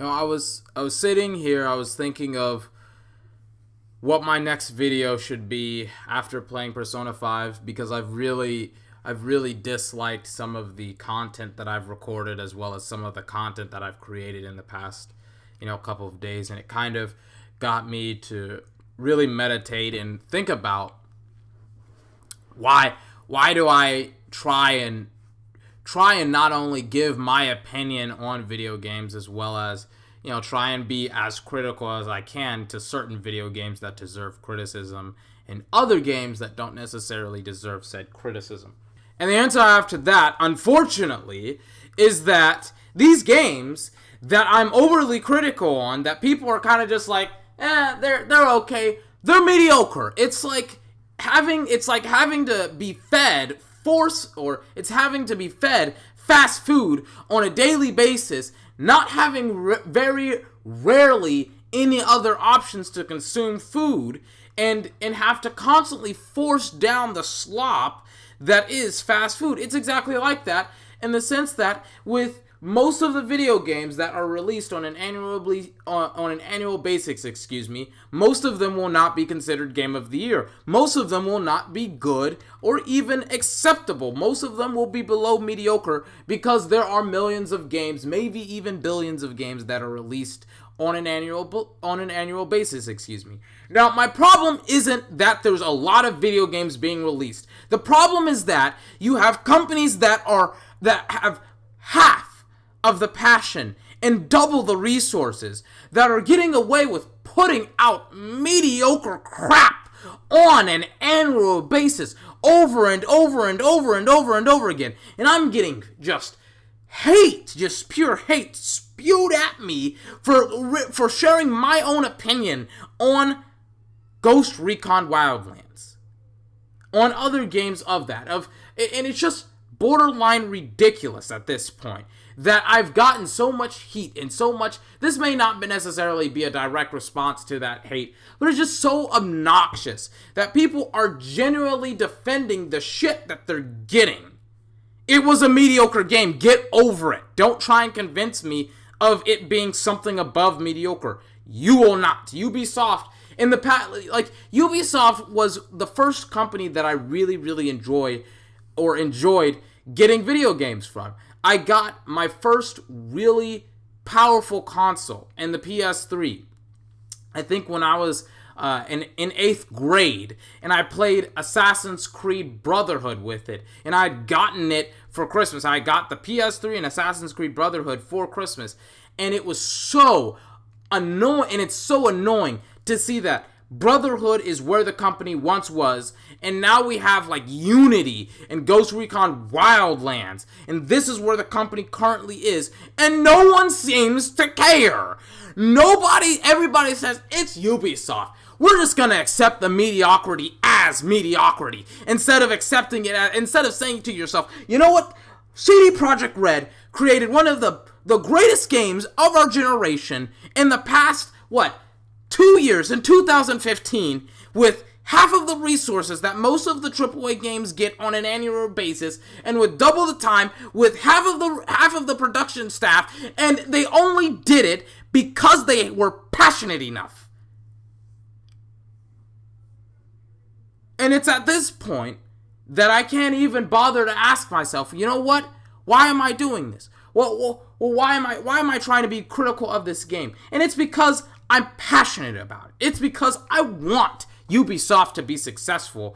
I was sitting here, I was thinking of what my next video should be after playing Persona 5 because I've really disliked some of the content that I've recorded as well as some of the content that I've created in the past, couple of days, and it kind of got me to really meditate and think about why do I try and not only give my opinion on video games as well as try and be as critical as I can to certain video games that deserve criticism and other games that don't necessarily deserve said criticism. And the answer I have to that, unfortunately, is that these games that I'm overly critical on, that people are kind of just like, they're okay, they're mediocre. It's like having to be fed it's having to be fed fast food on a daily basis, not having very rarely any other options to consume food, and have to constantly force down the slop that is fast food. It's exactly like that in the sense that with most of the video games that are released on an annual basis, most of them will not be considered Game of the Year. Most of them will not be good or even acceptable. Most of them will be below mediocre because there are millions of games, maybe even billions of games that are released on an annual basis. Now, my problem isn't that there's a lot of video games being released. The problem is that you have companies that have half of the passion and double the resources that are getting away with putting out mediocre crap on an annual basis over and over and over and over and over again. And I'm getting just pure hate spewed at me for sharing my own opinion on Ghost Recon Wildlands, on other games of that, and it's just borderline ridiculous at this point that I've gotten so much heat and so much. This may not necessarily be a direct response to that hate, but it's just so obnoxious that people are genuinely defending the shit that they're getting. It was a mediocre game. Get over it. Don't try and convince me of it being something above mediocre. You will not. Ubisoft in the past, Ubisoft was the first company that I really, really enjoyed getting video games from. I got my first really powerful console in the PS3. I think when I was in 8th grade, and I played Assassin's Creed Brotherhood with it, and I'd gotten it for Christmas. I got the PS3 and Assassin's Creed Brotherhood for Christmas, and it was so annoying, and it's so annoying to see that Brotherhood is where the company once was, and now we have Unity and Ghost Recon Wildlands, and this is where the company currently is, and no one seems to care. Everybody says it's Ubisoft. We're just gonna accept the mediocrity as mediocrity instead of saying to yourself, you know what? CD Projekt Red created one of the greatest games of our generation in the past 2 years, in 2015, with half of the resources that most of the AAA games get on an annual basis, and with double the time, with half of the production staff, and they only did it because they were passionate enough. And it's at this point that I can't even bother to ask myself, you know what? Why am I doing this? Well, why am I trying to be critical of this game? And it's because I'm passionate about it. It's because I want Ubisoft to be successful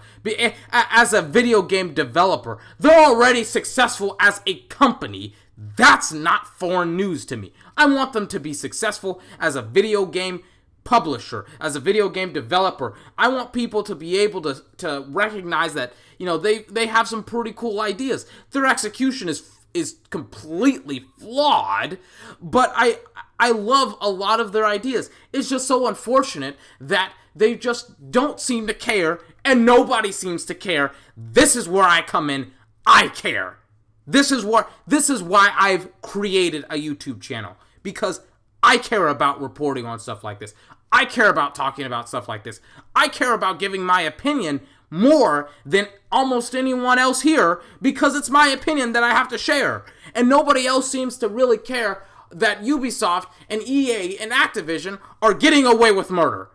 as a video game developer. They're already successful as a company. That's not foreign news to me. I want them to be successful as a video game publisher, as a video game developer. I want people to be able to recognize that, they have some pretty cool ideas. Their execution is completely flawed, but I love a lot of their ideas. It's just so unfortunate that they just don't seem to care, and nobody seems to care. This is where I come in. I care. This is why I've created a YouTube channel, because I care about reporting on stuff like this. I care about talking about stuff like this. I care about giving my opinion more than almost anyone else here, because it's my opinion that I have to share, and nobody else seems to really care that Ubisoft and EA and Activision are getting away with murder.